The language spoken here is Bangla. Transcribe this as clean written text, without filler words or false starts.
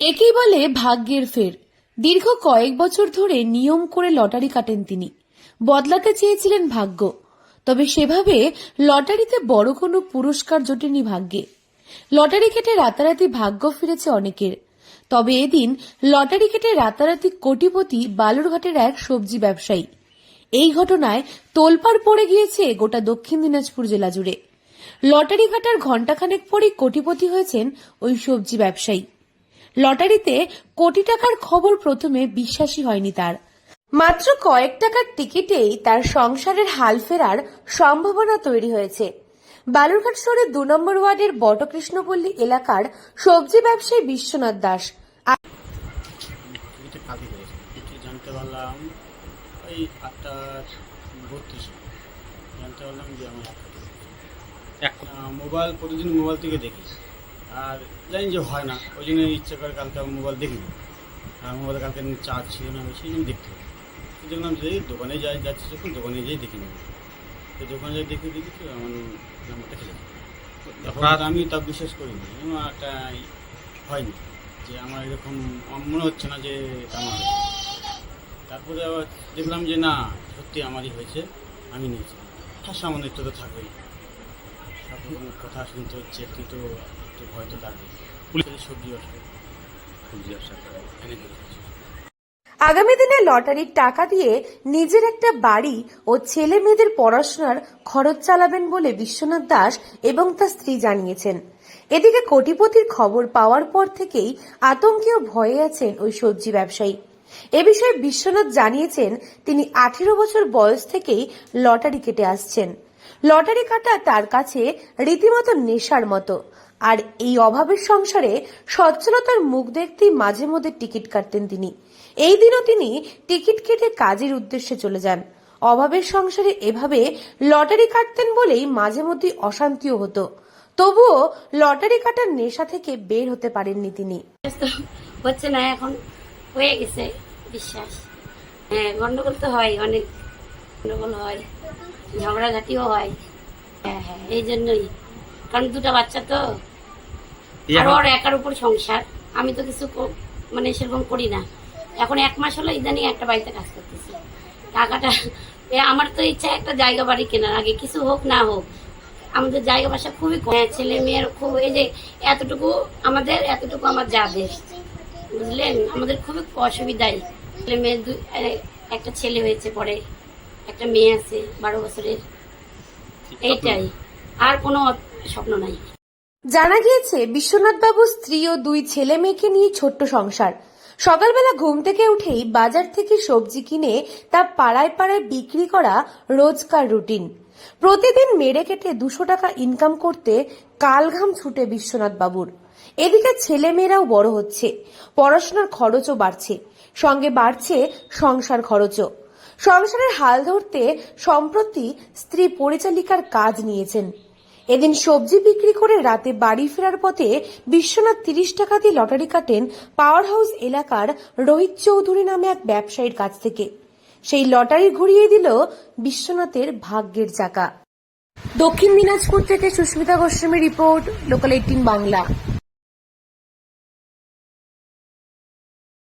একেই বলে ভাগ্যের ফের। দীর্ঘ কয়েক বছর ধরে নিয়ম করে লটারি কাটেন তিনি। বদলাতে চেয়েছিলেন ভাগ্য, তবে সেভাবে লটারিতে বড় কোনো পুরস্কার জোটেনি ভাগ্যে। লটারি কেটে রাতারাতি ভাগ্য ফিরেছে অনেকের। তবে এদিন লটারি কেটে রাতারাতি কোটিপতি বালুরঘাটের এক সবজি ব্যবসায়ী। এই ঘটনায় তোলপাড় পড়ে গিয়েছে গোটা দক্ষিণ দিনাজপুর জেলা জুড়ে। লটারি কাটার ঘণ্টাখানেক পরই কোটিপতি হয়েছেন ওই সবজি ব্যবসায়ী। লটারিতে কোটি টাকার খবর প্রথমে বিশ্বাসই হয়নি তার। মাত্র কয়েক টাকার টিকিটেই তার সংসারের হাল ফেরার সম্ভাবনা তৈরি হয়েছে। বালুরঘাট শহরের ২ নম্বর ওয়ার্ডের বটকৃষ্ণপল্লী এলাকার সবজি ব্যবসায়ী বিশ্বনাথ দাস জানতে পারলাম ওই ৮:৩২ জানতে পারলাম যে আমার মোবাইল প্রতিদিন মোবাইল থেকে দেখি, আর জানি যে হয় না, ওই জন্য ইচ্ছে করে কালকে আমি মোবাইল দেখিনি। আর মোবাইলে কালকে চার্জ ছিল না, আমি সেই জন্য দেখতে হবে। দেখলাম যে দোকানে যাচ্ছি যখন দোকানে যেয়ে দেখে নেব। তো দোকানে যাই দেখি তো আমার নাম্বারটা খেলে তখন আমি তা বিশ্বাস করিনি। আমার একটা হয়নি যে আমার এরকম মনে হচ্ছে না যে আমার হয়েছে। তারপরে আবার দেখলাম যে না, সত্যি আমারই হয়েছে, আমি নিয়েছি। তার সামনে তো থাকবেই, সব কথা শুনতে হচ্ছে, একটু ভয় তো লাগবে। সবজি ব্যবসা এনে দিয়েছে। আগামী দিনে লটারির টাকা দিয়ে নিজের একটা বাড়ি ও ছেলে মেয়েদের পড়াশোনার খরচ চালাবেন বলে বিশ্বনাথ দাস এবং তার স্ত্রী জানিয়েছেন। এদিকে কোটিপতির খবর পাওয়ার পর থেকেই আতঙ্কে ও ভয়ে আছেন ওই সবজি ব্যবসায়ী। এ বিষয়ে বিশ্বনাথ জানিয়েছেন, তিনি 18 বছর বয়স থেকেই লটারি কেটে আসছেন। লটারি কাটা তার কাছে রীতিমতো নেশার মতো। আর এই অভাবের সংসারে সচ্ছলতার মুখ দেখতেই মাঝে মধ্যে টিকিট কাটতেন তিনি। এই দিনও তিনি টিকিট কেটে কাজের উদ্দেশ্যে চলে যান। অভাবের সংসারে এভাবে লটারি কাটতেন বলেই মাঝে মধ্যে অশান্তিও হতো। তবুও লটারি কাটার নেশা থেকে বের হতে পারেননি তিনি। হচ্ছে না, এখন হয়ে গেছে বিশ্বাস। হ্যাঁ, গন্ডগোল তো হয়, অনেক গন্ডগোল হয়, ঝগড়াঝাটিও হয়। হ্যাঁ, এই জন্যই, কারণ 2টা বাচ্চা তো, আর ওর একার উপর সংসার। আমি তো কিছু মানে সেরকম করি না। এখন 1 মাস হলো ইদানিং একটা বাড়িতে কাজ করতেছি। টাকাটা আমার তো ইচ্ছা একটা জায়গা বাড়ি কেনার, আগে কিছু হোক না হোক। আমাদের জায়গা বাসা খুবই কম, ছেলে মেয়ের খুব, এই যে এতটুকু আমার যাদের, বুঝলেন, আমাদের খুবই অসুবিধাই। ছেলে মেয়ে একটা ছেলে হয়েছে, পরে একটা মেয়ে আছে 12 বছরের, এইটাই, আর কোনো স্বপ্ন নাই। জানা গিয়েছে, বিশ্বনাথ বাবুর স্ত্রী ও 2 ছেলে মেয়েকে নিয়ে ছোট্ট সংসার। সকালবেলা ঘুম থেকে উঠেই বাজার থেকে সবজি কিনে তা পাড়ায় পাড়ায় বিক্রি করা রোজকার রুটিন। প্রতিদিন মেরে কেটে 200 টাকা ইনকাম করতে কালঘাম ছুটে বিশ্বনাথ বাবুর। এদিকে ছেলে মেয়েরাও বড় হচ্ছে, পড়াশোনার খরচও বাড়ছে, সঙ্গে বাড়ছে সংসার খরচও। সংসারের হাল ধরতে সম্প্রতি স্ত্রী পরিচালিকার কাজ নিয়েছেন। এদিন সবজি বিক্রি করে রাতে বাড়ি ফেরার পথে বিশ্বনাথ 30 টাকা দিয়ে লটারি কাটেন পাওয়ার হাউস এলাকার রোহিত চৌধুরী নামে এক ব্যবসায়ীর কাছ থেকে। সেই লটারি ঘুরিয়ে দিল বিশ্বনাথের ভাগ্যের চাকা। দক্ষিণ দিনাজপুর থেকে সুস্মিতা গোস্বামী রিপোর্ট, লোকাল 18 বাংলা।